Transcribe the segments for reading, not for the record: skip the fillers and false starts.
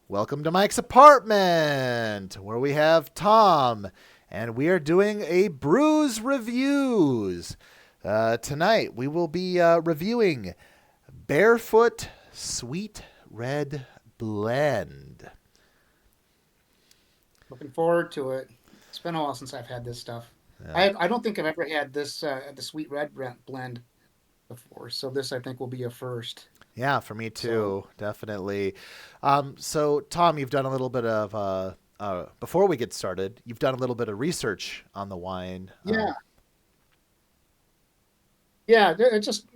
Welcome to Mike's apartment, where we have Thom, and we are doing a Brews reviews. Tonight we will be reviewing Barefoot Sweet Red Blend. Looking forward to it. It's been a while since I've had this stuff. Uh, I don't think I've ever had this the sweet red blend before, so this I think will be a first. yeah, for me So too, definitely. So, Thom, you've done a little bit of before we get started, you've done a little bit of research on the wine. yeah, yeah. It just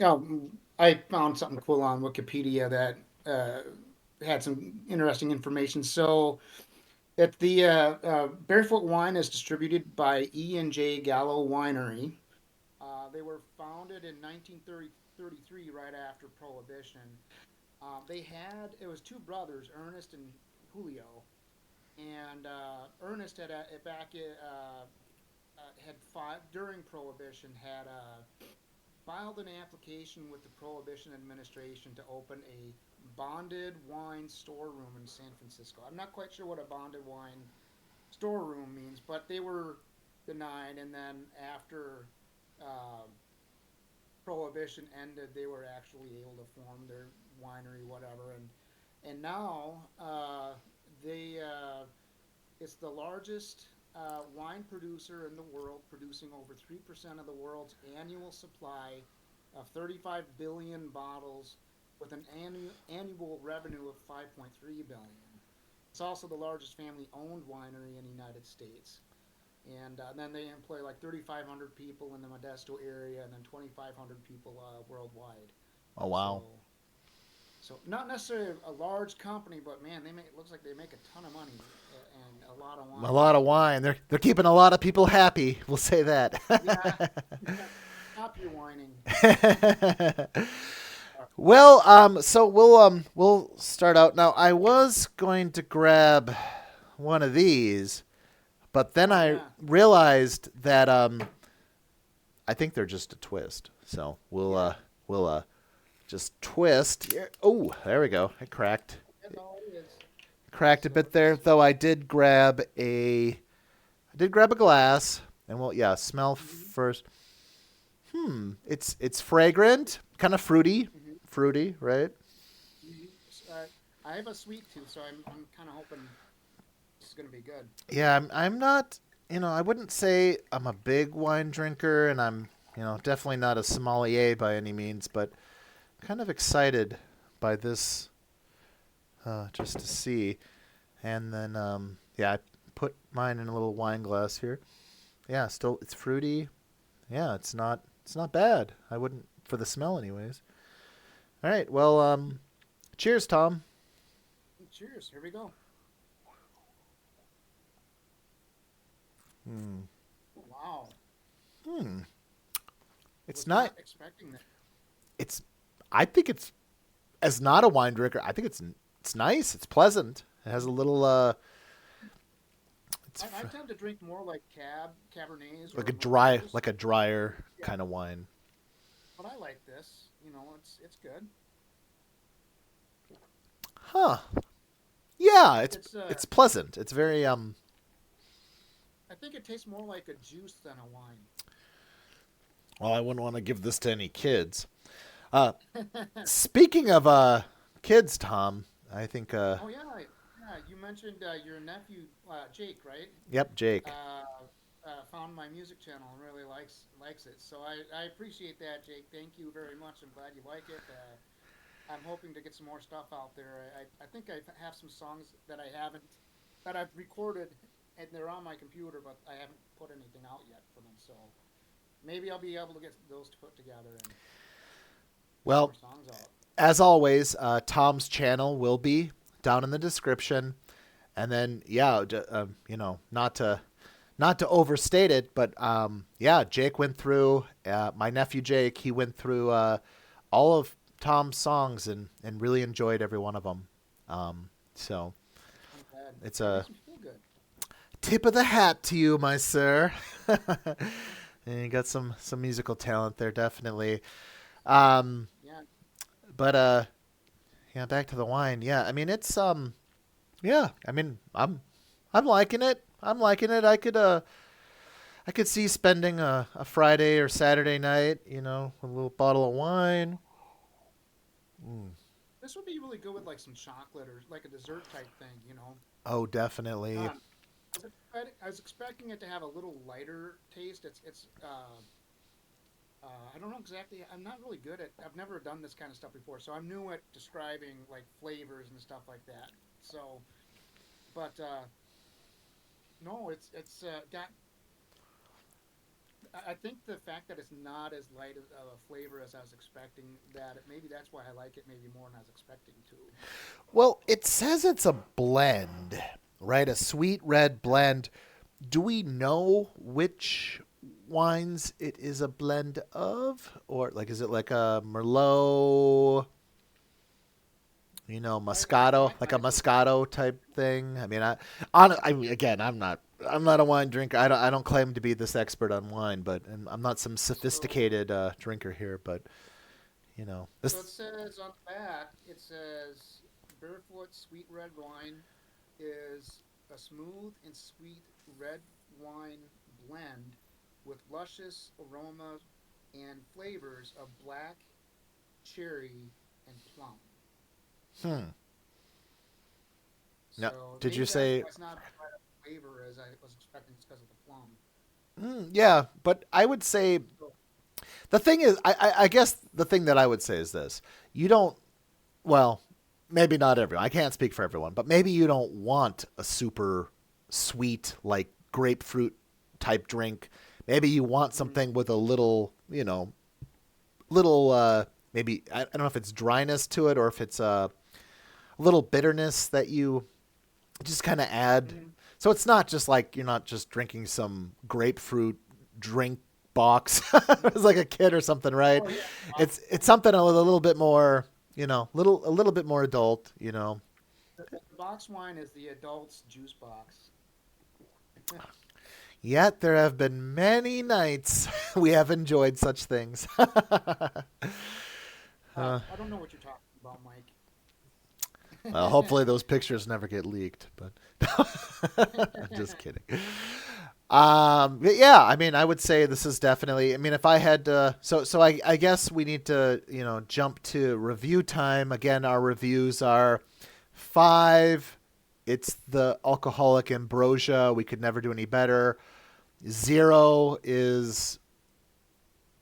I found something cool on Wikipedia that had some interesting information. So that the Barefoot wine is distributed by E&J Gallo Winery. They were founded in 1933, right after Prohibition. It was two brothers, Ernest and Julio, and Ernest had filed during Prohibition had filed an application with the Prohibition administration to open a bonded wine storeroom in San Francisco. I'm not quite sure what a bonded wine storeroom means, but they were denied, and then after uh, Prohibition ended, they were actually able to form their winery, whatever, and now they it's the largest wine producer in the world, producing over 3% of the world's annual supply of 35 billion bottles, with an annual revenue of 5.3 billion. It's also the largest family-owned winery in the United States. And then they employ like 3,500 people in the Modesto area, and then 2,500 people worldwide. Oh wow, So, so not necessarily a large company, but man, they make it looks like they make a ton of money and a lot of a wine. lot of So, wine. They're keeping a lot of people happy. We'll say that. yeah, stop your whining. Well, so we'll start out now. I was going to grab one of these, but then Oh I yeah, realized that I think they're just a twist. So yeah, we'll just twist. Here. Oh, there we go. It cracked. that's all it is. Cracked a So bit there, just though. I did grab a glass, and well, yeah. Smell hmm first. It's fragrant, kind of hmm fruity, right? hmm I have a sweet tooth, so I'm kind of hoping this is gonna be good. Yeah, I'm not. I wouldn't say I'm a big wine drinker, and I'm definitely not a sommelier by any means, but kind of excited by this just to see. And then yeah, I put mine in a little wine glass here. Yeah, still it's fruity. Yeah, it's not bad. I wouldn't for the smell anyways. All right, well, cheers, Thom. Cheers. Here we go. Hmm. Wow, Hmm. It's was not. not expecting that. It's. I think it's as not a wine drinker. I think it's nice. It's pleasant. It has a little. It's I tend to drink more like Cabernets like or a dry, Merlots. like a drier Yeah, kind of wine. but I like this. It's good. Huh. Yeah, it's It's it's pleasant. It's very. I think it tastes more like a juice than a wine. Well, I wouldn't want to give this to any kids. Uh, Speaking of kids, Thom, I think. Oh yeah, yeah. You mentioned your nephew Jake, right? Yep, Jake. Found my music channel and really likes it. So I appreciate that, Jake. Thank you very much. I'm glad you like it. I'm hoping to get some more stuff out there. I think I have some songs that I've recorded and they're on my computer, but I haven't put anything out yet for them. So maybe I'll be able to get those put together and get some more Well, songs out. as always, Tom's channel will be down in the description, and then yeah, not to overstate it, but yeah, Jake went through my nephew Jake. He went through all of Tom's songs and really enjoyed every one of them. So I'm glad. it's That a makes me feel good. tip of the hat to you, my sir. And you got some musical talent there, definitely. Um, Yeah. but yeah, back to the wine. Yeah, I mean it's. Yeah, I mean, I'm liking it. I'm liking it. I could see spending a Friday or Saturday night, with a little bottle of wine. Mm. This would be really good with like some chocolate or like a dessert type thing, you know. Oh, definitely. Um, I was expecting it to have a little lighter taste. I don't know exactly. I'm not really good at. I've never done this kind of stuff before, so I'm new at describing like flavors and stuff like that. So, but no, it's got. I think the fact that it's not as light of a flavor as I was expecting, maybe that's why I like it maybe more than I was expecting to. Well, it says it's a blend, right? A sweet red blend. Do we know which wines it is a blend of? Or like is it like a Merlot, Moscato, like a I think Moscato type thing? I mean, I mean, again, I'm not a wine drinker. I don't claim to be this expert on wine, but and I'm not some so. sophisticated drinker here, but So it this. says on the back, it says Barefoot Sweet Red Wine is a smooth and sweet red wine blend with luscious aromas and flavors of black, cherry, and plum. Hmm. Now, So did you maybe that's say? why it's not as bright of a flavor as I was expecting. It's because of the plum. Yeah, but I would say So, the thing is, I guess the thing that I would say is this: you don't. Well, maybe not everyone. I can't speak for everyone, but maybe you don't want a super sweet like grapefruit type drink. Maybe you want mm, something with a little, little maybe I don't know if it's dryness to it or if it's a little bitterness that you just kind of add. mm, So it's not just like you're not just drinking some grapefruit drink box as like a kid or something, right? oh yeah, It's something a little bit more, a little bit more adult. the box wine is the adult's juice box. Yet there have been many nights we have enjoyed such things. uh, I don't know what you're talking about, Mike. well, hopefully those pictures never get leaked, but I'm just kidding. But yeah, I mean, I would say this is definitely. I mean, if I had so I guess we need to jump to review time again. Our reviews are 5. It's the alcoholic ambrosia. We could never do any better. 0 is.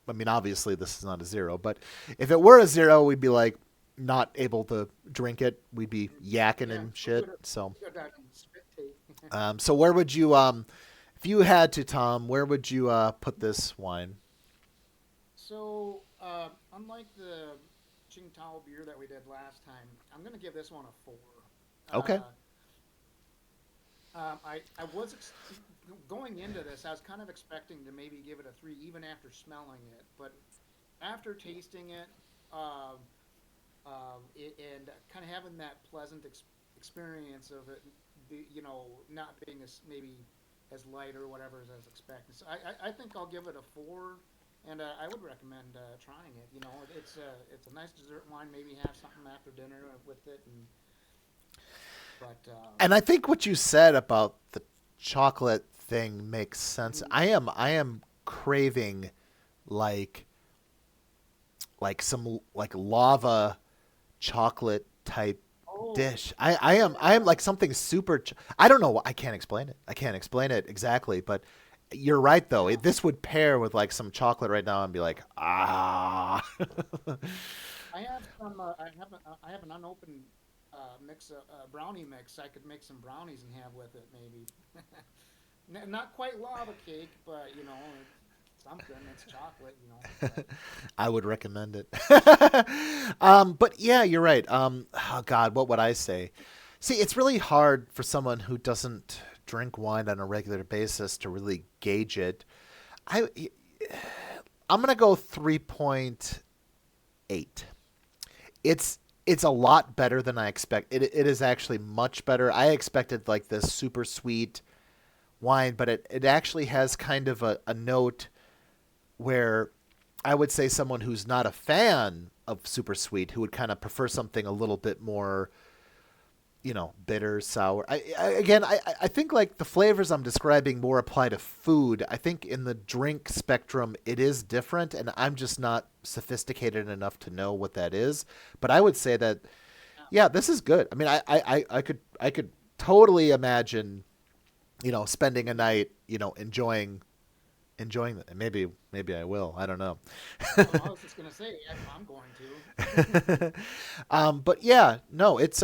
I mean, obviously this is not a 0, but if it were a 0, we'd be like not able to drink it. We'd be yakking Yeah, and shit. So, we got spit take. so where would you if you had to, Tom, where would you put this wine? So, unlike the Qingtao beer that we did last time, I'm going to give this one a 4. Okay. Uh, I was going into this, I was kind of expecting to maybe give it a 3 even after smelling it, but after tasting it, um, and kind of having that pleasant experience of it, not being as maybe as light or whatever as I was expecting. So I think I'll give it a 4, and I would recommend trying it. You know, it's a nice dessert wine. Maybe have something after dinner with it, but And I think what you said about the chocolate thing makes sense. mm, I am craving like some like lava chocolate type oh dish. I am yeah, like something super. I don't know. I can't explain it. I can't explain it exactly. But you're right though. yeah. This would pair with like some chocolate right now and be like ah. I have some. I have an unopened mix, brownie mix. I could make some brownies and have with it maybe. Not quite lava cake, but it's something. It's chocolate, But I would recommend it. But yeah, you're right. Oh God, what would I say? See, it's really hard for someone who doesn't drink wine on a regular basis to really gauge it. I I'm gonna go 3.8. It's a lot better than I expect. It is actually much better. I expected like this super sweet wine, but it actually has kind of a note where I would say someone who's not a fan of super sweet, who would kind of prefer something a little bit more, bitter, sour. I think like the flavors I'm describing more apply to food. I think in the drink spectrum, it is different, and I'm just not sophisticated enough to know what that is. But I would say that, Yeah. yeah, this is good. I mean, I could totally imagine, spending a night, enjoying it. Maybe I will. I don't know. Oh, I was just gonna say I'm going to. But yeah, no, it's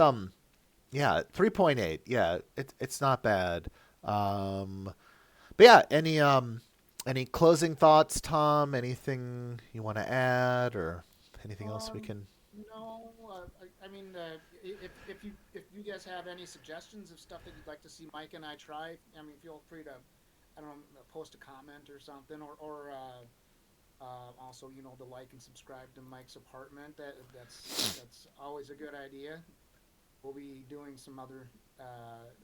yeah, 3.8. Yeah, it's not bad. Um, but yeah, any closing thoughts, Tom? Anything you want to add, or anything else we Um, can? no, I mean, if you guys have any suggestions of stuff that you'd like to see Mike and I try, I mean, feel free to, I don't know, post a comment or something, or also, to like and subscribe to Mike's apartment. That's always a good idea. We'll be doing some other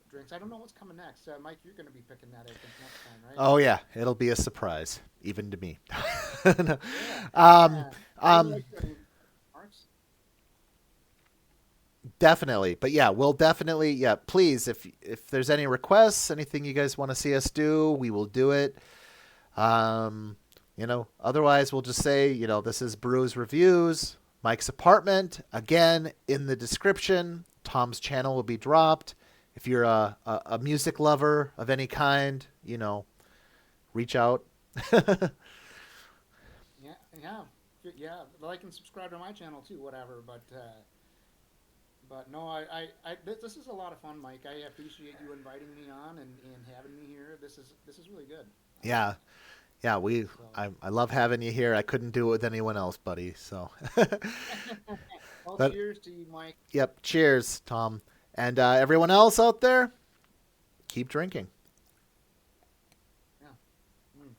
drinks. I don't know what's coming next. Mike, you're going to be picking that, I think, next time, right? Oh yeah, it'll be a surprise, even to me. No. Yeah, um, yeah. I um, like the marks. Definitely, but yeah, we'll definitely, yeah. Please, if there's any requests, anything you guys want to see us do, we will do it. Otherwise we'll just say, this is Brews Reviews, Mike's apartment. Again, in the description, Tom's channel will be dropped. If you're a music lover of any kind, reach out. Yeah, yeah, yeah. Like and subscribe to my channel too, whatever. But no, this is a lot of fun, Mike. I appreciate you inviting me on and having me here. This is really good. Yeah. Yeah, So, I love having you here. I couldn't do it with anyone else, buddy. So, well, but cheers to you, Mike. yep, cheers, Tom. And everyone else out there, keep drinking. Yeah. Mm.